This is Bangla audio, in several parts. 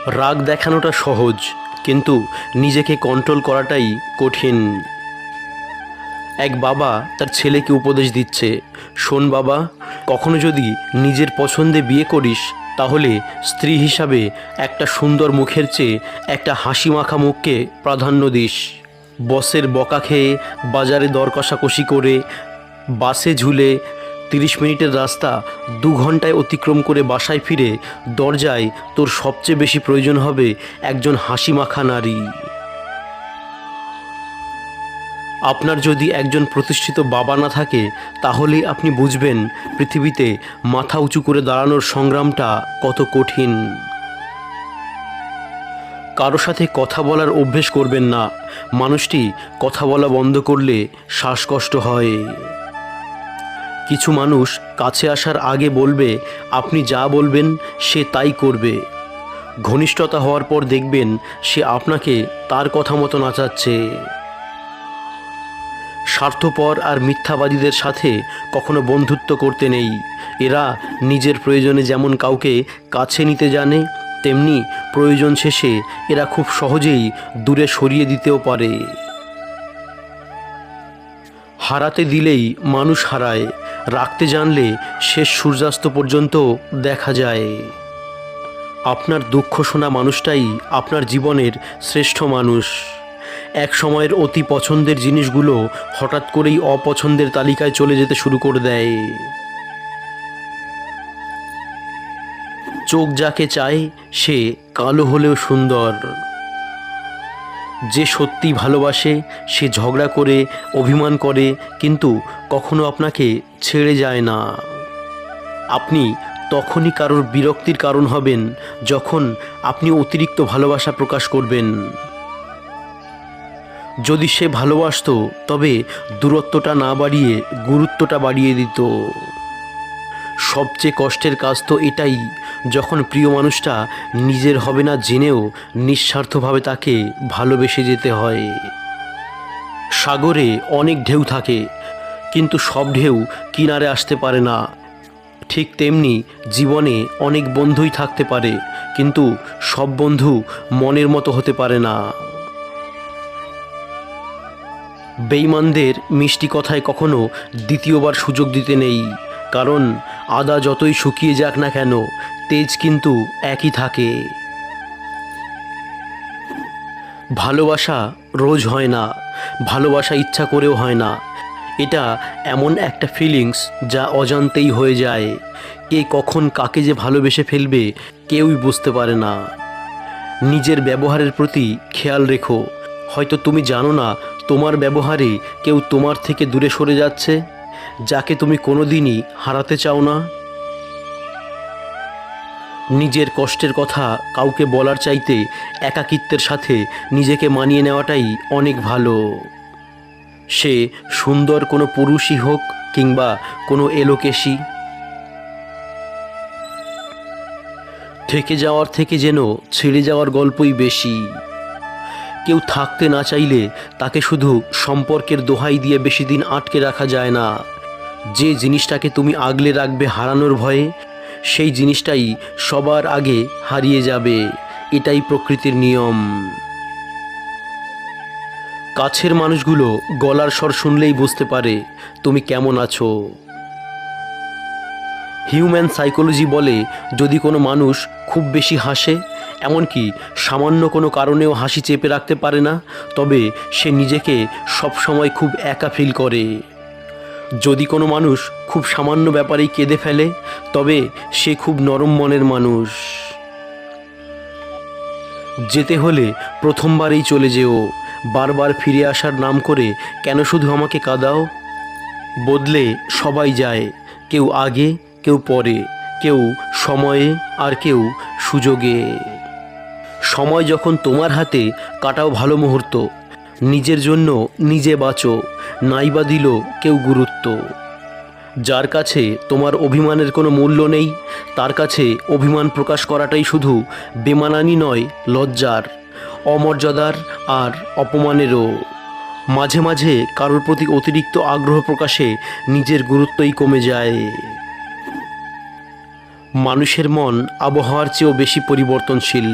রাগ দেখানোটা সহজ, কিন্তু নিজেকে কন্ট্রোল করাটাই কঠিন। এক বাবা তার ছেলেকে উপদেশ দিচ্ছে, শোন বাবা, কখনো যদি নিজের পছন্দে বিয়ে করিস তাহলে স্ত্রী হিসাবে একটা সুন্দর মুখের চেয়ে একটা হাসি মাখা মুখকে প্রাধান্য দিস। বসের বকা খেয়ে, বাজারে দর কষাকষি করে, বাসে ঝুলে 30 মিনিটের রাস্তা 2 ঘন্টায় অতিক্রম করে বাসায় ফিরে দরজায় তোর সবচেয়ে বেশি প্রয়োজন হবে একজন হাসি মাখা নারী। আপনার যদি একজন প্রতিষ্ঠিত বাবা না থাকে তাহলে আপনি বুঝবেন পৃথিবীতে মাথা উঁচু করে দাঁড়ানোর সংগ্রামটা কত কঠিন। কারো সাথে কথা বলার অভ্যেস করবেন না, মানুষটি কথা বলা বন্ধ করলে শ্বাসকষ্ট হয়। কিছু মানুষ কাছে আসার আগে বলবে আপনি যা বলবেন সে তাই করবে। ঘনিষ্ঠতা হওয়ার পর দেখবেন সে আপনাকে তার কথা মতো নাচাচ্ছে। স্বার্থপর আর মিথ্যাবাদীদের সাথে কখনো বন্ধুত্ব করতে নেই। এরা নিজের প্রয়োজনে যেমন কাউকে কাছে নিতে জানে, তেমনি প্রয়োজন শেষে এরা খুব সহজেই দূরে সরিয়ে দিতেও পারে। হারাতে দিলেই মানুষ হারায়, রাখতে জানলে শেষ সূর্যাস্ত পর্যন্ত দেখা যায়। আপনার দুঃখ শোনা মানুষটাই আপনার জীবনের শ্রেষ্ঠ মানুষ। এক সময়ের অতি পছন্দের জিনিসগুলো হঠাৎ করেই অপছন্দের তালিকায় চলে যেতে শুরু করে দেয়। চোখ যাকে চায় সে কালো হলেও সুন্দর। যে সত্যি ভালোবাসে সে ঝগড়া করে, অভিমান করে, কিন্তু কখনো আপনাকে ছেড়ে যায় না। আপনি তখনই কারোর বিরক্তির কারণ হবেন যখন আপনি অতিরিক্ত ভালোবাসা প্রকাশ করবেন। যদি সে ভালোবাসতো তবে দূরত্বটা না বাড়িয়ে গুরুত্বটা বাড়িয়ে দিত। সবচেয়ে কষ্টের কাজ তো এটাই, যখন প্রিয় মানুষটা নিজের হবে না জেনেও নিঃস্বার্থভাবে তাকে ভালোবেসে যেতে হয়। সাগরে অনেক ঢেউ থাকে, কিন্তু সব ঢেউ কিনারে আসতে পারে না। ঠিক তেমনি জীবনে অনেক বন্ধুই থাকতে পারে, কিন্তু সব বন্ধু মনের মতো হতে পারে না। বেঈমানদের মিষ্টি কথায় কখনো দ্বিতীয়বার সুযোগ দিতে নেই, কারণ আদা যতই শুকিয়ে যাক না কেন তেজ কিন্তু একই থাকে। ভালোবাসা রোজ হয় না, ভালোবাসা ইচ্ছা করেও হয় না। এটা এমন একটা ফিলিংস যা অজান্তেই হয়ে যায়। কে কখন কাকে যে ভালোবেসে ফেলবে কেউই বুঝতে পারে না। নিজের ব্যবহারের প্রতি খেয়াল রেখো, হয়তো তুমি জানো না তোমার ব্যবহারে কেউ তোমার থেকে দূরে সরে যাচ্ছে, যাকে তুমি কোনোদিনই হারাতে চাও না। নিজের কষ্টের কথা কাউকে বলার চাইতে একাকিত্বের সাথে নিজেকে মানিয়ে নেওয়াটাই অনেক ভালো। সে সুন্দর কোনো পুরুষই হোক কিংবা কোনো এলোকেশী। থেকে যাওয়ার থেকে যেন ছেড়ে যাওয়ার গল্পই বেশি। কেউ থাকতে না চাইলে তাকে শুধু সম্পর্কের দোহাই দিয়ে বেশি দিন আটকে রাখা যায় না। যে জিনিসটাকে তুমি আগলে রাখবে হারানোর ভয়ে, সেই জিনিসটাই সবার আগে হারিয়ে যাবে। এটাই প্রকৃতির নিয়ম। কাছের মানুষগুলো গলার স্বর শুনলেই বুঝতে পারে তুমি কেমন আছো। হিউম্যান সাইকোলজি বলে, যদি কোনো মানুষ খুব বেশি হাসে, এমনকি সামান্য কোনো কারণেও হাসি চেপে রাখতে পারে না, তবে সে নিজেকে সবসময় খুব একা ফিল করে। যদি কোনো মানুষ খুব সামান্য ব্যাপারেই কেঁদে ফেলে, তবে সে খুব নরম মনের মানুষ। যেতে হলে প্রথমবারেই চলে যেও, বারবার ফিরে আসার নাম করে কেন শুধু আমাকে কাঁদাও। বদলে সবাই যায়, কেউ আগে, কেউ পরে, কেউ সময়ে আর কেউ সুযোগে। সময় যখন তোমার হাতে, কাটাও ভালো মুহূর্ত। নিজের জন্য নিজে বাঁচো, নাইবা দিল কেউ গুরুত্ব। যার কাছে তোমার অভিমানের কোনো মূল্য নেই, তার কাছে অভিমান প্রকাশ করাটাই শুধু বেমানানি নয়, লজ্জার, অমর্যাদার আর অপমানেরও। মাঝে মাঝে কারোর প্রতি অতিরিক্ত আগ্রহ প্রকাশে নিজের গুরুত্বই কমে যায়। মানুষের মন আবহাওয়ার চেয়েও বেশি পরিবর্তনশীল।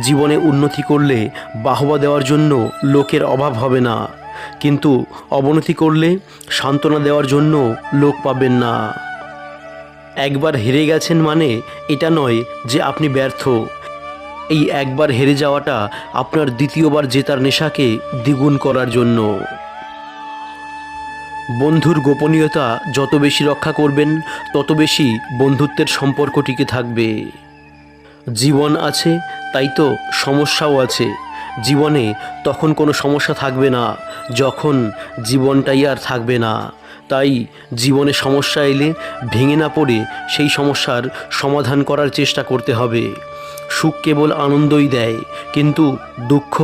জীবনে উন্নতি করলে বাহবা দেওয়ার জন্য লোকের অভাব হবে না, কিন্তু অবনতি করলে সান্ত্বনা দেওয়ার জন্য লোক পাবেন না। একবার হেরে গেছেন মানে এটা নয় যে আপনি ব্যর্থ। এই একবার হেরে যাওয়াটা আপনার দ্বিতীয়বার জেতার নেশাকে দ্বিগুণ করার জন্য। বন্ধুর গোপনীয়তা যত বেশি রক্ষা করবেন তত বেশি বন্ধুত্বের সম্পর্ক টিকে থাকবে। জীবন আছে তাই তো সমস্যাও আছে। জীবনে তখন কোনো সমস্যা থাকবে না যখন জীবনটাই আর থাকবে না। তাই জীবনে সমস্যা এলে ভেঙে না পড়ে সেই সমস্যার সমাধান করার চেষ্টা করতে হবে। সুখ কেবল আনন্দই দেয়, কিন্তু দুঃখ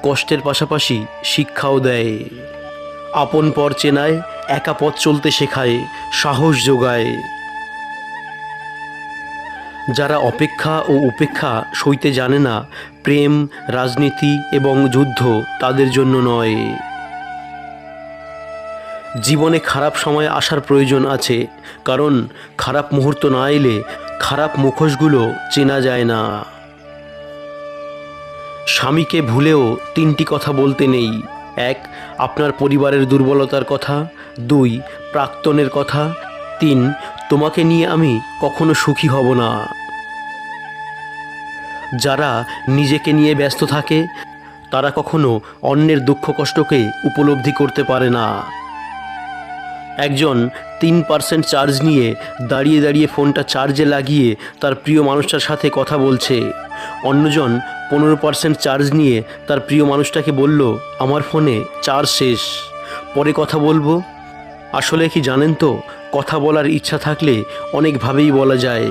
কষ্টের পাশাপাশি শিক্ষাও দেয়। আপন পর চেনায়, একা পথ চলতে শেখায়, সাহস যোগায়। যারা অপেক্ষা ও উপেক্ষা সইতে জানে না, প্রেম, রাজনীতি এবং যুদ্ধ তাদের জন্য নয়। জীবনে খারাপ সময় আসার প্রয়োজন আছে, কারণ খারাপ মুহূর্ত না এলে খারাপ মুখোশগুলো চেনা যায় না। স্বামীকে ভুলেও 3টি কথা বলতে নেই। 1. আপনার পরিবারের দুর্বলতার কথা। 2. প্রাক্তনের কথা। 3. তোমাকে নিয়ে আমি কখনো সুখী হব না। যারা নিজেকে নিয়ে ব্যস্ত থাকে তারা কখনো অন্যের দুঃখ কষ্টকে উপলব্ধি করতে পারে না। একজন 3% চার্জ নিয়ে দাঁড়িয়ে দাঁড়িয়ে ফোনটা চার্জে লাগিয়ে তার প্রিয় মানুষটার সাথে কথা বলছে। অন্যজন 15% চার্জ নিয়ে তার প্রিয় মানুষটাকে বলল, আমার ফোনে চার্জ শেষ, পরে কথা বলবো। আসলে কি জানেন তো, কথা বলার ইচ্ছা থাকলে অনেকভাবেই বলা যায়,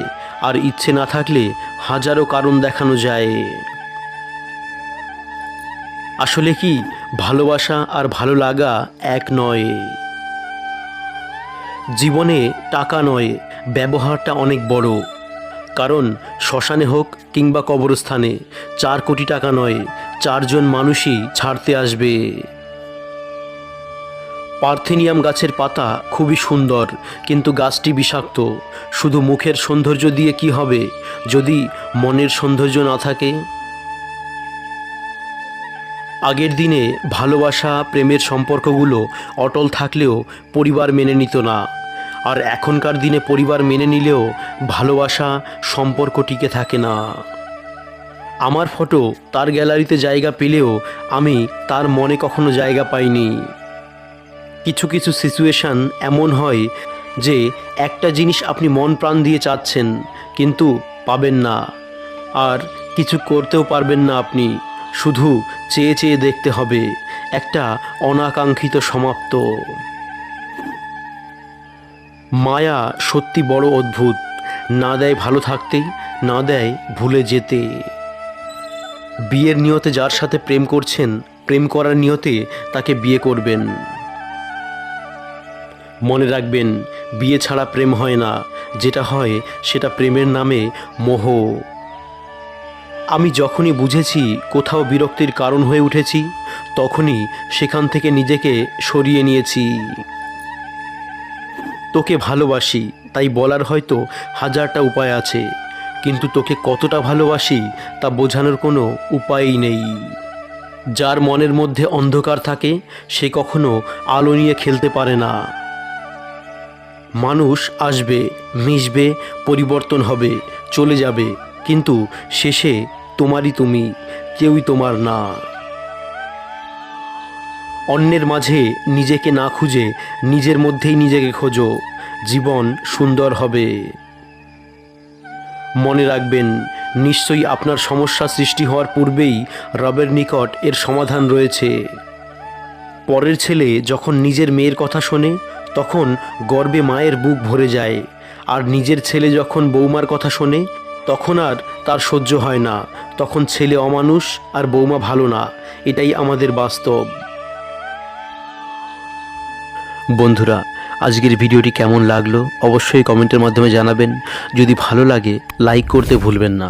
আর ইচ্ছে না থাকলে হাজারো কারণ দেখানো যায়। আসলে কি ভালোবাসা আর ভালো লাগা এক নয়। জীবনে টাকা নয়, ব্যবহারটা অনেক বড়। কারণ শ্মশানে হোক কিংবা কবরস্থানে 4 কোটি টাকা নয়, 4 জন মানুষই ছাড়তে আসবে। পার্থেনিয়াম গাছের পাতা খুবই সুন্দর, কিন্তু গাছটি বিষাক্ত। শুধু মুখের সৌন্দর্য দিয়ে কি হবে যদি মনের সৌন্দর্য না থাকে? আগের দিনে ভালোবাসা, প্রেমের সম্পর্কগুলো অটল থাকলেও পরিবার মেনে নিত না, আর এখনকার দিনে পরিবার মেনে নিলেও ভালোবাসা, সম্পর্ক টিকে থাকে না। আমার ফটো তার গ্যালারিতে জায়গা পেলেও আমি তার মনে কখনো জায়গা পাইনি। কিছু কিছু সিচুয়েশান এমন হয় যে একটা জিনিস আপনি মন প্রাণ দিয়ে চাচ্ছেন, কিন্তু পাবেন না, আর কিছু করতেও পারবেন না আপনি। শুধু চেয়ে চেয়ে দেখতে হবে, একটা অনাকাঙ্ক্ষিত সমাপ্ত। মায়া সত্যি বড় অদ্ভুত, না দেয় ভালো থাকতে, না দেয় ভুলে যেতে। বিয়ের নিয়তে যার সাথে প্রেম করছেন, প্রেম করার নিয়তে তাকে বিয়ে করবেন। মনে রাখবেন, বিয়ে ছাড়া প্রেম হয় না, যেটা হয় সেটা প্রেমের নামে মোহ। আমি যখনই বুঝেছি কোথাও বিরক্তির কারণ হয়ে উঠেছি, তখনই সেখান থেকে নিজেকে সরিয়ে নিয়েছি। তোকে ভালোবাসি তাই বলার হয়তো 1000টা উপায় আছে, কিন্তু তোকে কতটা ভালোবাসি তা বোঝানোর কোনো উপায়ই নেই। যার মনের মধ্যে অন্ধকার থাকে সে কখনো আলো নিয়ে খেলতে পারে না। মানুষ আসবে, মিশবে, পরিবর্তন হবে, চলে যাবে, কিন্তু শেষে তোমারই তুমি, কেউই তোমার না। অন্যের মাঝে নিজেকে না খুঁজে নিজের মধ্যেই নিজেকে খোঁজো, জীবন সুন্দর হবে। মনে রাখবেন, নিশ্চয়ই আপনার সমস্যা সৃষ্টি হওয়ার পূর্বেই রবের নিকট এর সমাধান রয়েছে। পরের ছেলে যখন নিজের মেয়ের কথা শোনে তখন গর্বে মায়ের বুক ভরে যায়, আর নিজের ছেলে যখন বৌমার কথা শোনে তখন আর তার সহ্য হয় না। তখন ছেলে অমানুষ আর বৌমা ভালো না, এটাই আমাদের বাস্তব। বন্ধুরা, আজকের ভিডিওটি কেমন লাগলো অবশ্যই কমেন্টের মাধ্যমে জানাবেন। যদি ভালো লাগে লাইক করতে ভুলবেন না।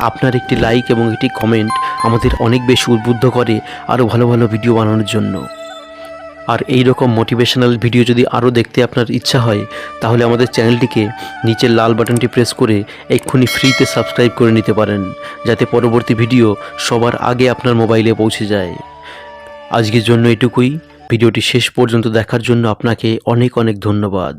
আপনার একটি লাইক এবং একটি কমেন্ট আমাদের অনেক বেশি উদ্বুদ্ধ করে আরও ভালো ভালো ভিডিও বানানোর জন্য। আর এই রকম মোটিভেশনাল ভিডিও যদি আরও দেখতে আপনার ইচ্ছা হয় তাহলে আমাদের চ্যানেলটিকে নিচের লাল বাটনটি প্রেস করে এক্ষুনি ফ্রিতে সাবস্ক্রাইব করে নিতে পারেন, যাতে পরবর্তী ভিডিও সবার আগে আপনার মোবাইলে পৌঁছে যায়। আজকের জন্য এটুকুই। ভিডিওটি শেষ পর্যন্ত দেখার জন্য আপনাকে অনেক অনেক ধন্যবাদ।